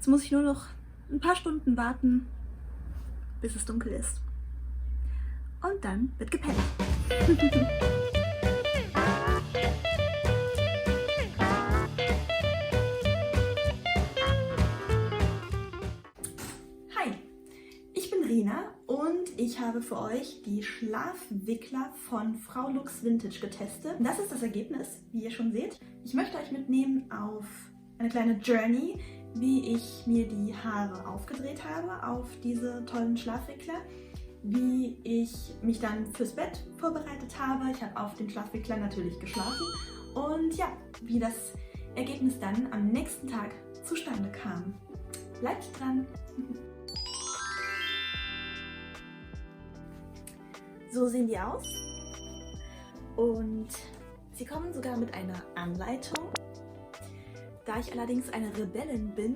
Jetzt muss ich nur noch ein paar Stunden warten, bis es dunkel ist. Und dann wird gepennt. Hi, ich bin Rina und ich habe für euch die Schlafwickler von Frau Lux Vintage getestet. Das ist das Ergebnis, wie ihr schon seht. Ich möchte euch mitnehmen auf eine kleine Journey, wie ich mir die Haare aufgedreht habe auf diese tollen Schlafwickler, wie ich mich dann fürs Bett vorbereitet habe. Ich habe auf den Schlafwickler natürlich geschlafen und ja, wie das Ergebnis dann am nächsten Tag zustande kam. Bleibt dran! So sehen die aus und sie kommen sogar mit einer Anleitung. Da ich allerdings eine Rebellin bin,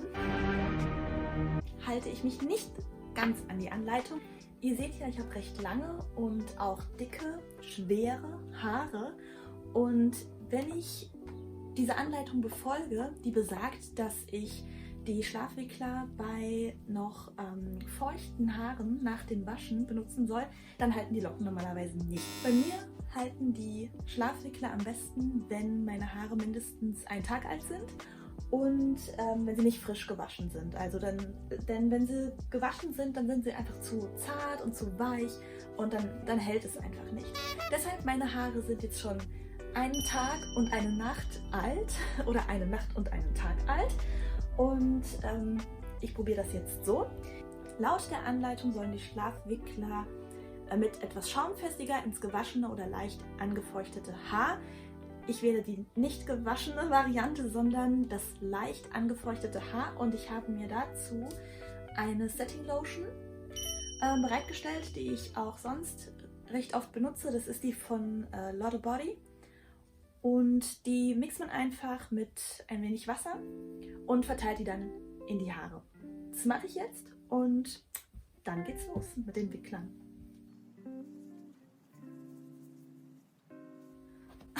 halte ich mich nicht ganz an die Anleitung. Ihr seht ja, ich habe recht lange und auch dicke, schwere Haare und wenn ich diese Anleitung befolge, die besagt, dass ich die Schlafwickler bei noch feuchten Haaren nach dem Waschen benutzen soll, dann halten die Locken normalerweise nicht. Bei mir halten die Schlafwickler am besten, wenn meine Haare mindestens einen Tag alt sind und wenn sie nicht frisch gewaschen sind. Also denn wenn sie gewaschen sind, dann sind sie einfach zu zart und zu weich und dann hält es einfach nicht. Deshalb meine Haare sind jetzt schon einen Tag und eine Nacht alt oder eine Nacht und einen Tag alt. Und ich probiere das jetzt so. Laut der Anleitung sollen die Schlafwickler mit etwas schaumfestiger ins gewaschene oder leicht angefeuchtete Haar. Ich wähle die nicht gewaschene Variante, sondern das leicht angefeuchtete Haar und ich habe mir dazu eine Setting Lotion bereitgestellt, die ich auch sonst recht oft benutze. Das ist die von Lotte Body. Und die mixt man einfach mit ein wenig Wasser und verteilt die dann in die Haare. Das mache ich jetzt und dann geht's los mit den Wicklern.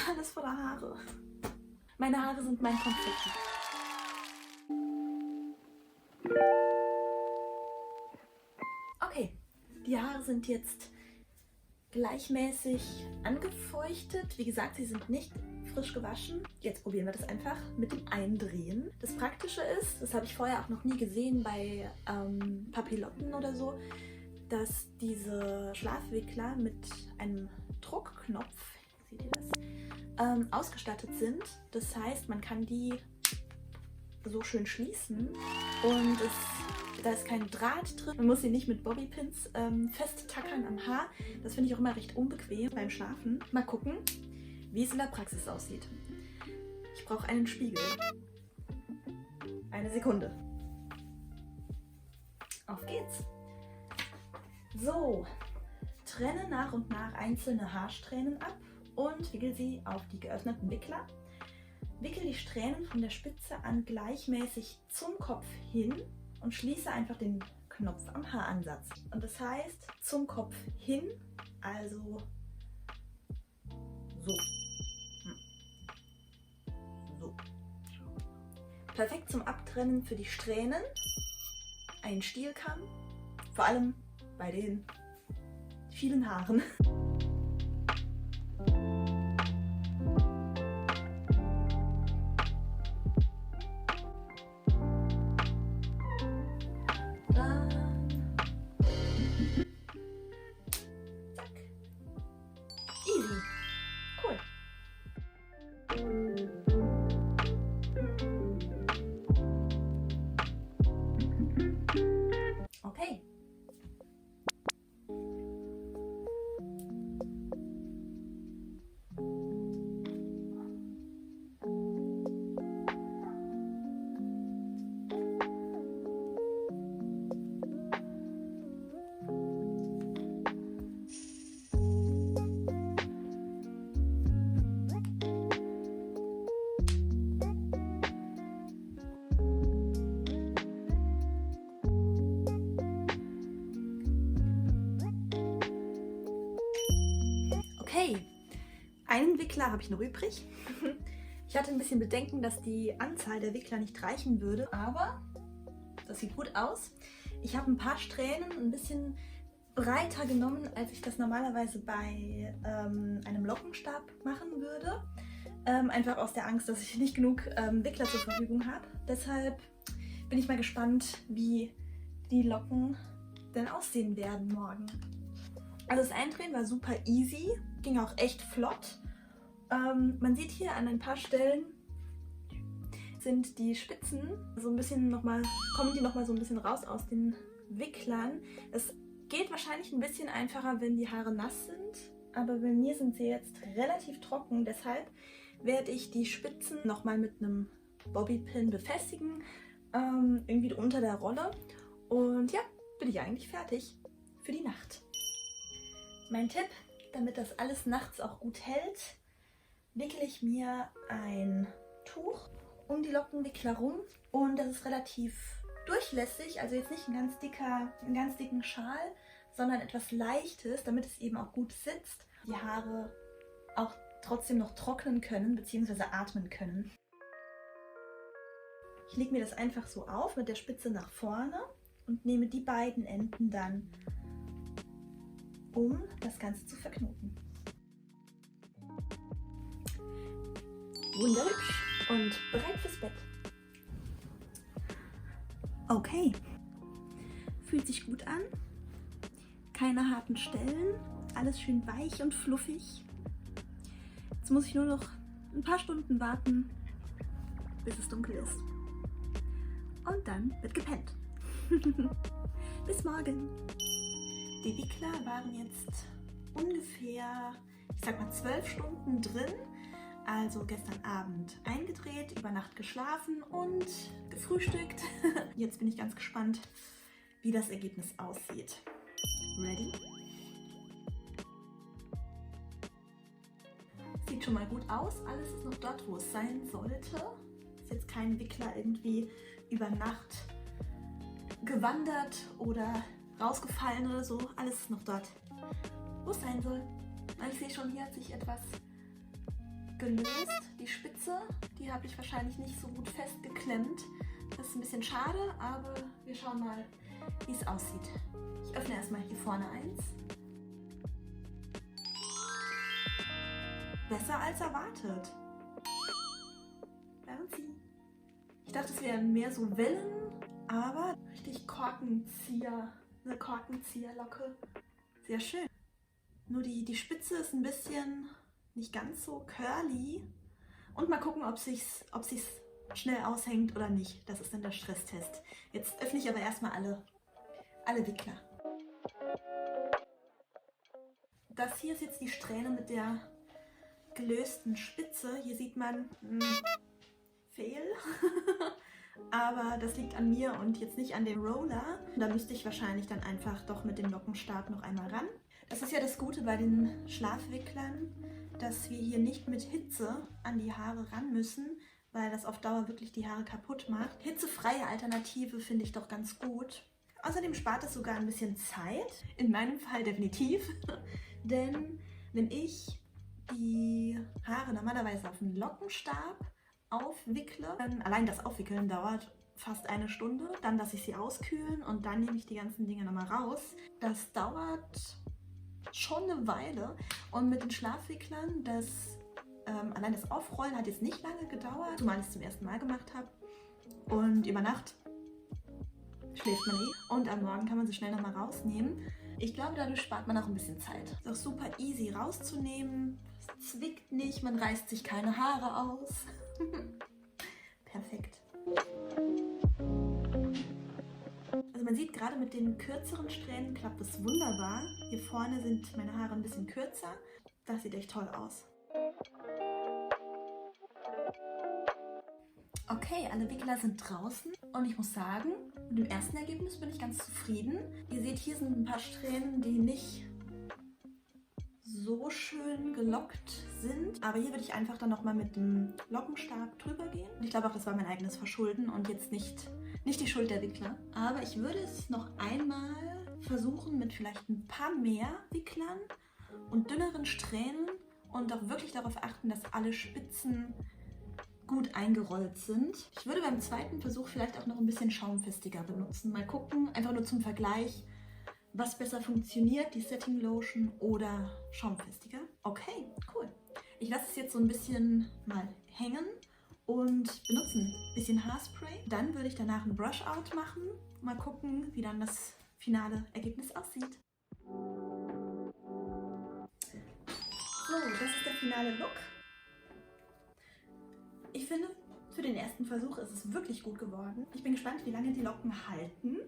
Alles voller Haare. Meine Haare sind mein Konfetti. Okay, die Haare sind jetzt gleichmäßig angefeuchtet. Wie gesagt, sie sind nicht frisch gewaschen. Jetzt probieren wir das einfach mit dem Eindrehen. Das Praktische ist, das habe ich vorher auch noch nie gesehen bei Papillotten oder so, dass diese Schlafwickler mit einem Druckknopf, seht ihr das, ausgestattet sind. Das heißt, man kann die so schön schließen und da ist kein Draht drin. Man muss sie nicht mit Bobbypins festtackern am Haar. Das finde ich auch immer recht unbequem beim Schlafen. Mal gucken, wie es in der Praxis aussieht. Ich brauche einen Spiegel. Eine Sekunde. Auf geht's. So, trenne nach und nach einzelne Haarsträhnen ab und wickel sie auf die geöffneten Wickler. Wickel die Strähnen von der Spitze an gleichmäßig zum Kopf hin und schließe einfach den Knopf am Haaransatz. Und das heißt zum Kopf hin, also so. So. Perfekt zum Abtrennen für die Strähnen. Ein Stielkamm, vor allem bei den vielen Haaren. Okay. Okay, einen Wickler habe ich noch übrig. Ich hatte ein bisschen Bedenken, dass die Anzahl der Wickler nicht reichen würde, aber Das sieht gut aus. Ich habe ein paar Strähnen ein bisschen breiter genommen, als ich das normalerweise bei einem Lockenstab machen würde. Einfach aus der Angst, dass ich nicht genug Wickler zur Verfügung habe. Deshalb bin ich mal gespannt, wie die Locken denn aussehen werden morgen. Also das Eindrehen war super easy, ging auch echt flott. Man sieht hier an ein paar Stellen sind die Spitzen so ein bisschen kommen die nochmal so ein bisschen raus aus den Wicklern. Es geht wahrscheinlich ein bisschen einfacher, wenn die Haare nass sind, aber bei mir sind sie jetzt relativ trocken, deshalb werde ich die Spitzen nochmal mit einem Bobbypin befestigen, irgendwie unter der Rolle. Und ja, bin ich eigentlich fertig für die Nacht. Mein Tipp, damit das alles nachts auch gut hält, wickle ich mir ein Tuch um die Lockenwickler rum und das ist relativ durchlässig, also jetzt nicht einen ganz dicken Schal, sondern etwas Leichtes, damit es eben auch gut sitzt, die Haare auch trotzdem noch trocknen können bzw. atmen können. Ich lege mir das einfach so auf mit der Spitze nach vorne und nehme die beiden Enden dann, um das Ganze zu verknoten. Wunderhübsch und bereit fürs Bett. Okay, fühlt sich gut an, keine harten Stellen, alles schön weich und fluffig. Jetzt muss ich nur noch ein paar Stunden warten, bis es dunkel ist. Und dann wird gepennt. Bis morgen. Die Wickler waren jetzt ungefähr, ich sag mal 12 Stunden drin. Also gestern Abend eingedreht, über Nacht geschlafen und gefrühstückt. Jetzt bin ich ganz gespannt, wie das Ergebnis aussieht. Ready? Sieht schon mal gut aus. Alles ist noch dort, wo es sein sollte. Ist jetzt kein Wickler irgendwie über Nacht gewandert oder rausgefallen oder so. Alles ist noch dort, wo es sein soll. Ich sehe schon, hier hat sich etwas gelöst. Die Spitze, die habe ich wahrscheinlich nicht so gut festgeklemmt. Das ist ein bisschen schade, aber wir schauen mal, wie es aussieht. Ich öffne erstmal hier vorne eins. Besser als erwartet. Bouncy. Ich dachte, es wären mehr so Wellen, aber richtig Korkenzieher. Eine Korkenzieherlocke. Sehr schön. Nur die Spitze ist ein bisschen nicht ganz so curly. Und mal gucken, ob sich's schnell aushängt oder nicht. Das ist dann der Stresstest. Jetzt öffne ich aber erstmal alle Wickler. Das hier ist jetzt die Strähne mit der gelösten Spitze. Hier sieht man Fehl. Aber das liegt an mir und jetzt nicht an dem Roller. Da müsste ich wahrscheinlich dann einfach doch mit dem Lockenstab noch einmal ran. Das ist ja das Gute bei den Schlafwicklern, dass wir hier nicht mit Hitze an die Haare ran müssen, weil das auf Dauer wirklich die Haare kaputt macht. Hitzefreie Alternative finde ich doch ganz gut. Außerdem spart es sogar ein bisschen Zeit, in meinem Fall definitiv, denn wenn ich die Haare normalerweise auf einen Lockenstab aufwickle, dann allein das Aufwickeln dauert fast eine Stunde, dann lasse ich sie auskühlen und dann nehme ich die ganzen Dinge nochmal raus. Das dauert schon eine Weile und mit den Schlafwicklern, allein das Aufrollen hat jetzt nicht lange gedauert, zumal ich es zum ersten Mal gemacht habe. Und über Nacht schläft man und am Morgen kann man sie schnell nochmal rausnehmen. Ich glaube, dadurch spart man auch ein bisschen Zeit. Ist auch super easy rauszunehmen, es zwickt nicht, man reißt sich keine Haare aus. Perfekt. Also man sieht, gerade mit den kürzeren Strähnen klappt es wunderbar. Hier vorne sind meine Haare ein bisschen kürzer. Das sieht echt toll aus. Okay, alle Wickler sind draußen und ich muss sagen, mit dem ersten Ergebnis bin ich ganz zufrieden. Ihr seht, hier sind ein paar Strähnen, die nicht so schön gelockt sind. Aber hier würde ich einfach dann nochmal mit dem Lockenstab drüber gehen. Und ich glaube auch, das war mein eigenes Verschulden und jetzt nicht die Schuld der Wickler. Aber ich würde es noch einmal versuchen mit vielleicht ein paar mehr Wicklern und dünneren Strähnen und auch wirklich darauf achten, dass alle Spitzen gut eingerollt sind. Ich würde beim zweiten Versuch vielleicht auch noch ein bisschen schaumfestiger benutzen. Mal gucken, einfach nur zum Vergleich, was besser funktioniert, die Setting Lotion oder schaumfestiger. Okay, cool. Ich lasse es jetzt so ein bisschen mal hängen und benutze ein bisschen Haarspray. Dann würde ich danach ein Brush-Out machen. Mal gucken, wie dann das finale Ergebnis aussieht. So, das ist der finale Look. Ich finde, für den ersten Versuch ist es wirklich gut geworden. Ich bin gespannt, wie lange die Locken halten.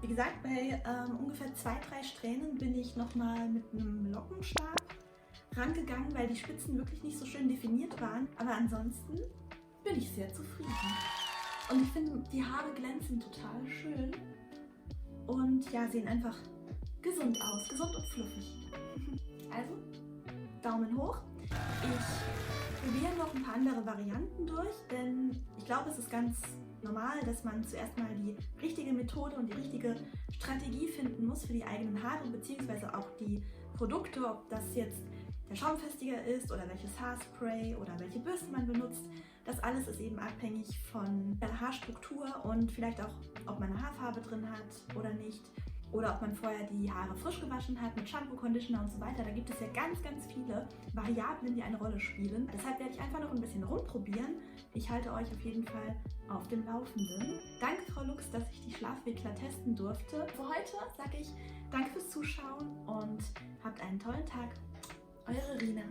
Wie gesagt, bei ungefähr 2-3 Strähnen bin ich nochmal mit einem Lockenstab rangegangen, weil die Spitzen wirklich nicht so schön definiert waren. Aber ansonsten bin ich sehr zufrieden. Und ich finde, die Haare glänzen total schön und ja, sehen einfach gesund aus, gesund und fluffig. Also, Daumen hoch. Ich probiere noch ein paar andere Varianten durch, denn ich glaube, es ist ganz normal, dass man zuerst mal die richtige Methode und die richtige Strategie finden muss für die eigenen Haare, beziehungsweise auch die Produkte, ob das jetzt der Schaumfestiger ist oder welches Haarspray oder welche Bürste man benutzt. Das alles ist eben abhängig von der Haarstruktur und vielleicht auch, ob man eine Haarfarbe drin hat oder nicht. Oder ob man vorher die Haare frisch gewaschen hat mit Shampoo, Conditioner und so weiter. Da gibt es ja ganz, ganz viele Variablen, die eine Rolle spielen. Deshalb werde ich einfach noch ein bisschen rumprobieren. Ich halte euch auf jeden Fall auf dem Laufenden. Danke, Frau Lux, dass ich die Schlafwickler testen durfte. Für heute sage ich danke fürs Zuschauen und habt einen tollen Tag. Eure Rina.